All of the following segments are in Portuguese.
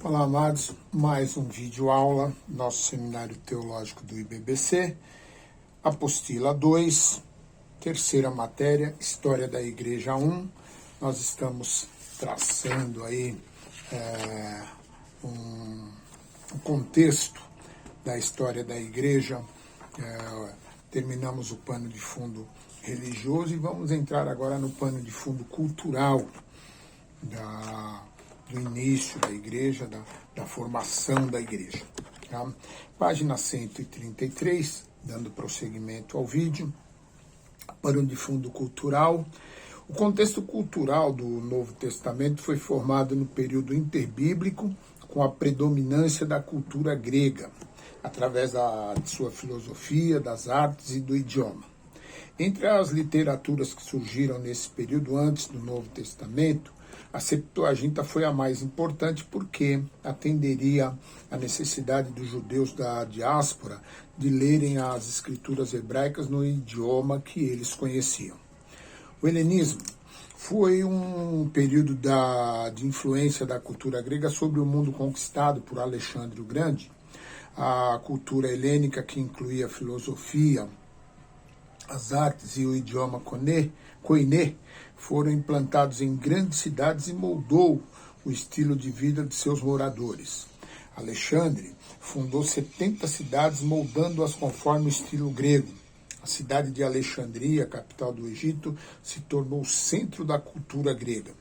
Olá, amados, mais um vídeo aula, nosso seminário teológico do IBBC, apostila 2, terceira matéria, História da Igreja 1. Nós estamos traçando aí um contexto da história da Igreja, terminamos o pano de fundo religioso e vamos entrar agora no pano de fundo cultural do início da igreja, da formação da igreja. Tá? Página 133, dando prosseguimento ao vídeo, pano de fundo cultural. O contexto cultural do Novo Testamento foi formado no período interbíblico, com a predominância da cultura grega, através de sua filosofia, das artes e do idioma. Entre as literaturas que surgiram nesse período antes do Novo Testamento, a Septuaginta foi a mais importante porque atenderia à necessidade dos judeus da diáspora de lerem as escrituras hebraicas no idioma que eles conheciam. O helenismo foi um período de influência da cultura grega sobre o mundo conquistado por Alexandre o Grande. A cultura helênica, que incluía a filosofia, as artes e o idioma koiné, foram implantados em grandes cidades e moldou o estilo de vida de seus moradores. Alexandre fundou 70 cidades, moldando-as conforme o estilo grego. A cidade de Alexandria, capital do Egito, se tornou o centro da cultura grega.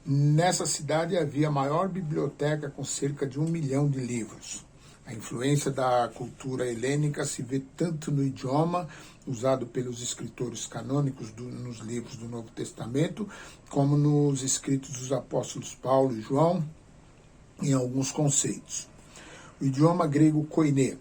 Nessa cidade havia a maior biblioteca com cerca de 1 milhão de livros. A influência da cultura helênica se vê tanto no idioma, usado pelos escritores canônicos nos livros do Novo Testamento, como nos escritos dos apóstolos Paulo e João, em alguns conceitos. O idioma grego koiné.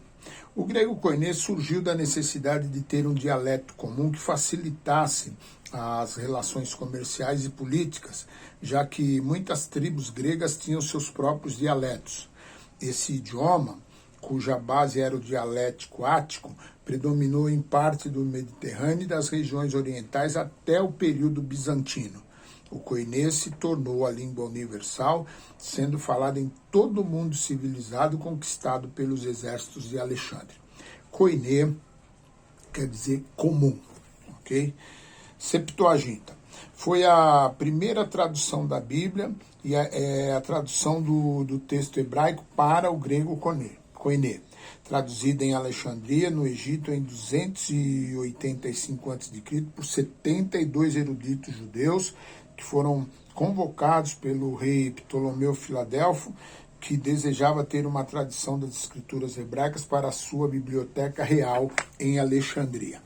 O grego koiné surgiu da necessidade de ter um dialeto comum que facilitasse as relações comerciais e políticas, já que muitas tribos gregas tinham seus próprios dialetos. Esse idioma, cuja base era o dialético ático, predominou em parte do Mediterrâneo e das regiões orientais até o período bizantino. O koiné se tornou a língua universal, sendo falada em todo o mundo civilizado conquistado pelos exércitos de Alexandre. Koiné quer dizer comum, ok? Septuaginta foi a primeira tradução da Bíblia e a tradução do texto hebraico para o grego koiné, traduzida em Alexandria, no Egito, em 285 a.C., por 72 eruditos judeus, que foram convocados pelo rei Ptolomeu Filadelfo, que desejava ter uma tradição das escrituras hebraicas para a sua biblioteca real em Alexandria.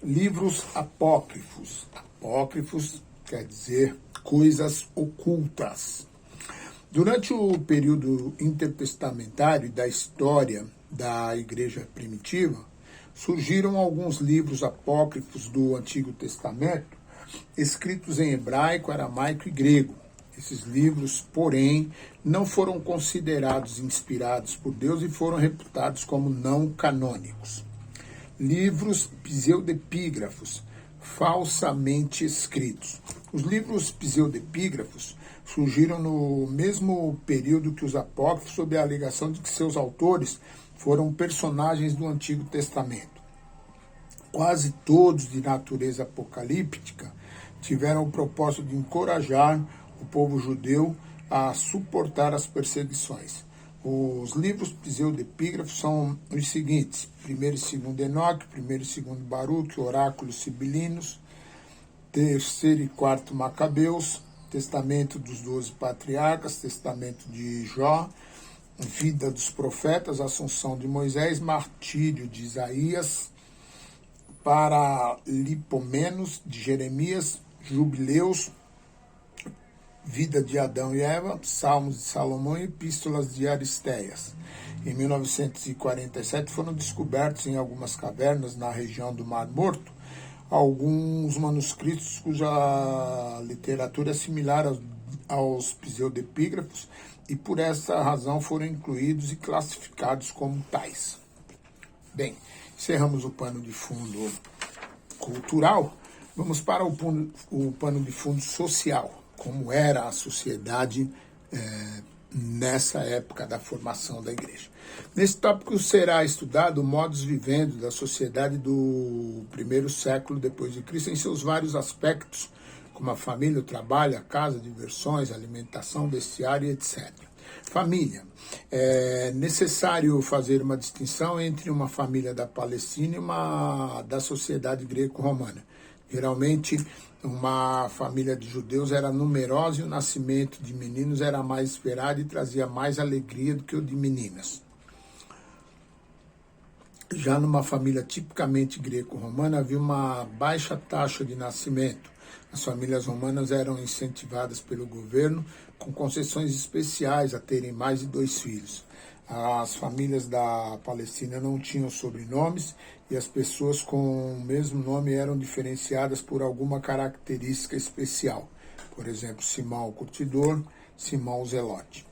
Livros apócrifos. Apócrifos quer dizer coisas ocultas. Durante o período intertestamentário da história da Igreja primitiva, surgiram alguns livros apócrifos do Antigo Testamento, escritos em hebraico, aramaico e grego. Esses livros, porém, não foram considerados inspirados por Deus e foram reputados como não canônicos. Livros pseudepígrafos, falsamente escritos. Os livros pseudepígrafos surgiram no mesmo período que os apócrifos, sob a alegação de que seus autores foram personagens do Antigo Testamento. Quase todos de natureza apocalíptica tiveram o propósito de encorajar o povo judeu a suportar as perseguições. Os livros pseudepígrafos são os seguintes: 1º e 2º Enoque, 1º e 2º Baruque, Oráculos Sibilinos, 3º e 4º Macabeus, Testamento dos 12 Patriarcas, Testamento de Jó, Vida dos Profetas, Assunção de Moisés, Martírio de Isaías, Paralipomenos de Jeremias, Jubileus, Vida de Adão e Eva, Salmos de Salomão e Epístolas de Aristeias. Em 1947 foram descobertos em algumas cavernas na região do Mar Morto alguns manuscritos cuja literatura é similar aos pseudepígrafos e por essa razão foram incluídos e classificados como tais. Bem, encerramos o pano de fundo cultural, vamos para o pano de fundo social, como era a sociedade nessa época da formação da igreja. Nesse tópico será estudado o modus vivendi da sociedade do primeiro século depois de Cristo em seus vários aspectos, como a família, o trabalho, a casa, diversões, alimentação, vestiário, etc. Família. É necessário fazer uma distinção entre uma família da Palestina e uma da sociedade greco-romana. Geralmente, uma família de judeus era numerosa e o nascimento de meninos era mais esperado e trazia mais alegria do que o de meninas. Já numa família tipicamente greco-romana, havia uma baixa taxa de nascimento. As famílias romanas eram incentivadas pelo governo com concessões especiais a terem mais de 2 filhos. As famílias da Palestina não tinham sobrenomes e as pessoas com o mesmo nome eram diferenciadas por alguma característica especial. Por exemplo, Simão o Curtidor, Simão o Zelote.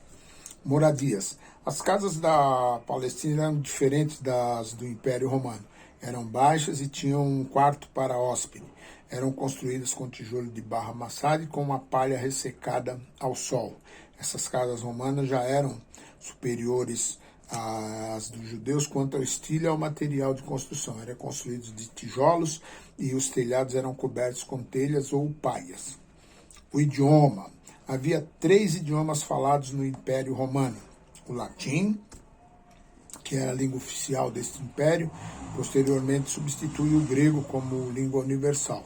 Moradias. As casas da Palestina eram diferentes das do Império Romano. Eram baixas e tinham um quarto para hóspede. Eram construídas com tijolo de barro amassado e com uma palha ressecada ao sol. Essas casas romanas já eram superiores às dos judeus quanto ao estilo e ao material de construção. Eram construídos de tijolos e os telhados eram cobertos com telhas ou palhas. O idioma. Havia 3 idiomas falados no Império Romano. O latim, que era a língua oficial deste império, posteriormente substituiu o grego como língua universal.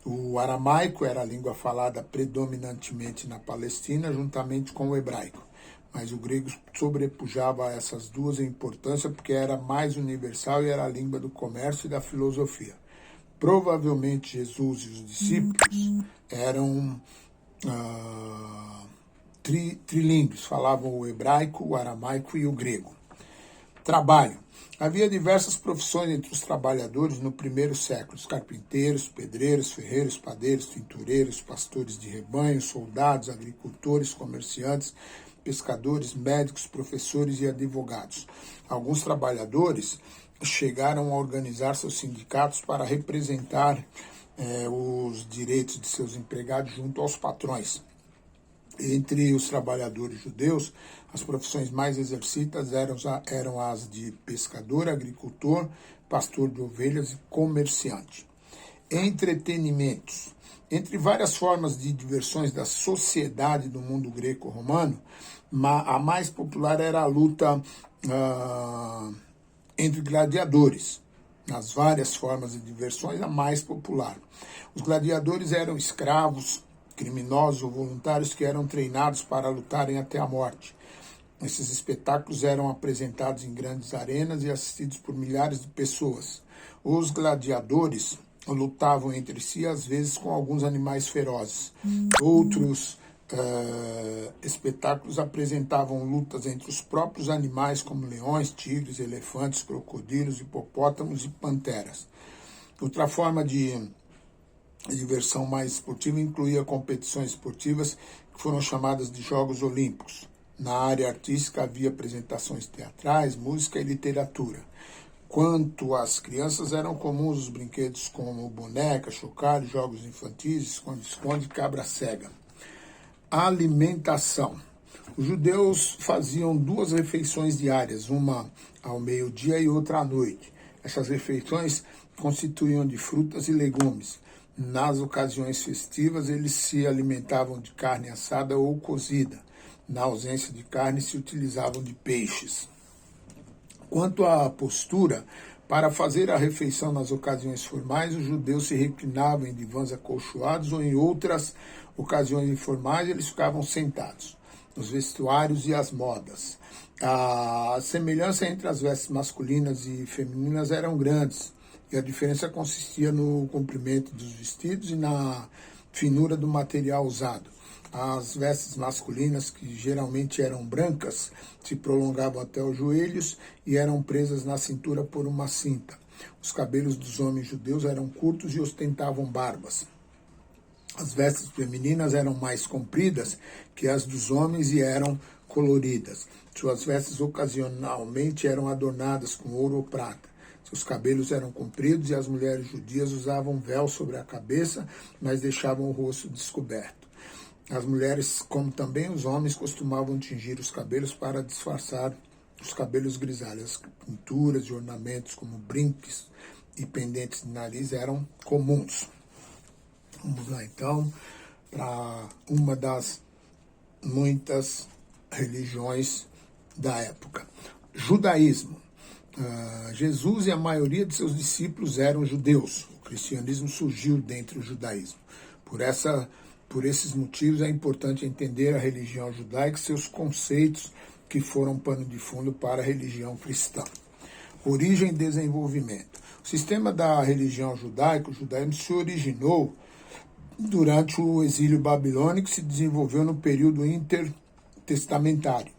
O aramaico era a língua falada predominantemente na Palestina, juntamente com o hebraico. Mas o grego sobrepujava essas duas em importância porque era mais universal e era a língua do comércio e da filosofia. Provavelmente Jesus e os discípulos eram trilíngues, falavam o hebraico, o aramaico e o grego. Trabalho. Havia diversas profissões entre os trabalhadores no primeiro século: os carpinteiros, pedreiros, ferreiros, padeiros, tintureiros, pastores de rebanho, soldados, agricultores, comerciantes, pescadores, médicos, professores e advogados. Alguns trabalhadores chegaram a organizar seus sindicatos para representar os direitos de seus empregados junto aos patrões. Entre os trabalhadores judeus, as profissões mais exercidas eram as de pescador, agricultor, pastor de ovelhas e comerciante. Entretenimentos. Entre várias formas de diversões da sociedade do mundo greco-romano, a mais popular era a luta entre gladiadores. Nas várias formas de diversões, a mais popular. Os gladiadores eram escravos, criminosos ou voluntários que eram treinados para lutarem até a morte. Esses espetáculos eram apresentados em grandes arenas e assistidos por milhares de pessoas. Os gladiadores lutavam entre si, às vezes com alguns animais ferozes. Outros espetáculos apresentavam lutas entre os próprios animais, como leões, tigres, elefantes, crocodilos, hipopótamos e panteras. Outra forma de diversão mais esportiva incluía competições esportivas que foram chamadas de Jogos Olímpicos. Na área artística havia apresentações teatrais, música e literatura. Quanto às crianças, eram comuns os brinquedos como boneca, chocalho, jogos infantis, esconde-esconde e cabra cega. Alimentação. Os judeus faziam 2 refeições diárias, uma ao meio-dia e outra à noite. Essas refeições constituíam de frutas e legumes. Nas ocasiões festivas, eles se alimentavam de carne assada ou cozida. Na ausência de carne, se utilizavam de peixes. Quanto à postura, para fazer a refeição nas ocasiões formais, os judeus se reclinavam em divãs acolchoados ou em outras ocasiões informais, eles ficavam sentados. Os vestuários e as modas. A semelhança entre as vestes masculinas e femininas eram grandes, e a diferença consistia no comprimento dos vestidos e na finura do material usado. As vestes masculinas, que geralmente eram brancas, se prolongavam até os joelhos e eram presas na cintura por uma cinta. Os cabelos dos homens judeus eram curtos e ostentavam barbas. As vestes femininas eram mais compridas que as dos homens e eram coloridas. Suas vestes ocasionalmente eram adornadas com ouro ou prata. Seus cabelos eram compridos e as mulheres judias usavam véu sobre a cabeça, mas deixavam o rosto descoberto. As mulheres, como também os homens, costumavam tingir os cabelos para disfarçar os cabelos grisalhos. As pinturas e ornamentos como brincos e pendentes de nariz eram comuns. Vamos lá então para uma das muitas religiões da época. Judaísmo. Jesus e a maioria de seus discípulos eram judeus. O cristianismo surgiu dentro do judaísmo. Por esses motivos é importante entender a religião judaica e seus conceitos que foram pano de fundo para a religião cristã. Origem e desenvolvimento. O sistema da religião judaica, o judaísmo, se originou durante o exílio babilônico e se desenvolveu no período intertestamentário.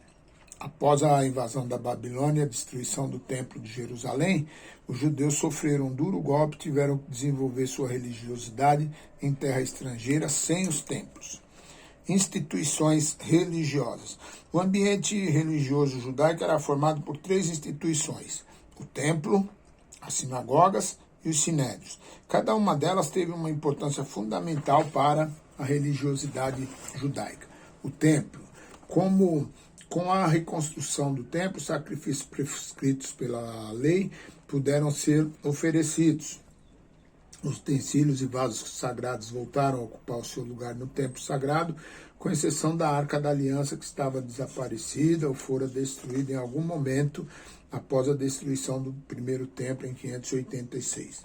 Após a invasão da Babilônia e a destruição do Templo de Jerusalém, os judeus sofreram um duro golpe e tiveram que desenvolver sua religiosidade em terra estrangeira sem os templos. Instituições religiosas. O ambiente religioso judaico era formado por 3 instituições: o templo, as sinagogas e os sinédrios. Cada uma delas teve uma importância fundamental para a religiosidade judaica. O templo, com a reconstrução do templo, sacrifícios prescritos pela lei puderam ser oferecidos. Os utensílios e vasos sagrados voltaram a ocupar o seu lugar no templo sagrado, com exceção da Arca da Aliança, que estava desaparecida ou fora destruída em algum momento após a destruição do primeiro templo em 586.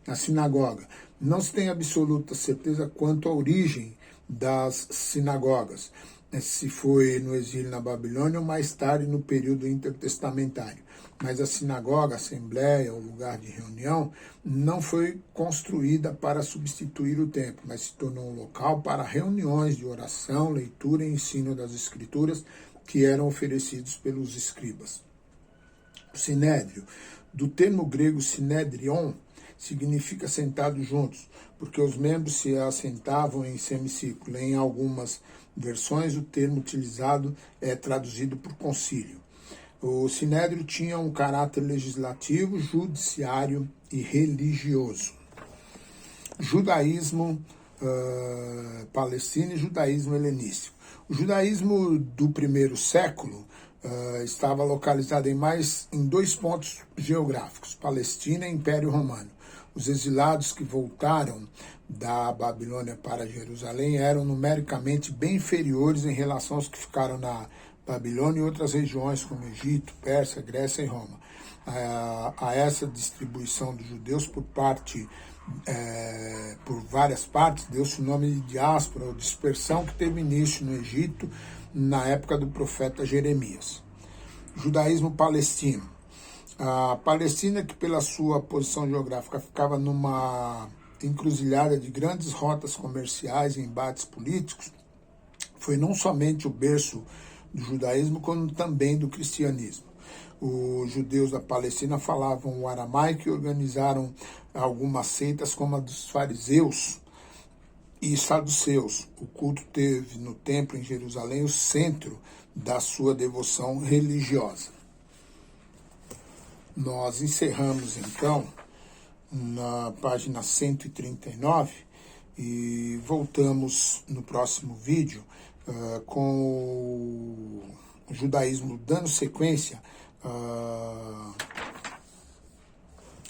A sinagoga. Não se tem absoluta certeza quanto à origem das sinagogas, se foi no exílio na Babilônia ou mais tarde no período intertestamentário. Mas a sinagoga, a assembleia, o lugar de reunião, não foi construída para substituir o templo, mas se tornou um local para reuniões de oração, leitura e ensino das escrituras que eram oferecidos pelos escribas. O sinédrio, do termo grego sinedrion, significa sentados juntos, porque os membros se assentavam em semicírculo. Em algumas versões, o termo utilizado é traduzido por concílio. O sinédrio tinha um caráter legislativo, judiciário e religioso. Judaísmo palestino e judaísmo helenístico. O judaísmo do primeiro século estava localizado em 2 pontos geográficos, Palestina e Império Romano. Os exilados que voltaram da Babilônia para Jerusalém eram numericamente bem inferiores em relação aos que ficaram na Babilônia e outras regiões como Egito, Pérsia, Grécia e Roma. A essa distribuição dos judeus por várias partes deu-se o nome de diáspora ou dispersão, que teve início no Egito na época do profeta Jeremias. Judaísmo palestino. A Palestina, que pela sua posição geográfica ficava numa encruzilhada de grandes rotas comerciais e embates políticos, foi não somente o berço do judaísmo, como também do cristianismo. Os judeus da Palestina falavam o aramaico e organizaram algumas seitas como a dos fariseus e saduceus. O culto teve no templo em Jerusalém o centro da sua devoção religiosa. Nós encerramos então na página 139 e voltamos no próximo vídeo com o judaísmo dando sequência a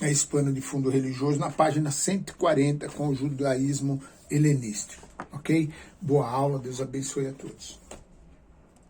esse pano de fundo religioso na página 140 com o judaísmo helenístico. Ok? Boa aula, Deus abençoe a todos.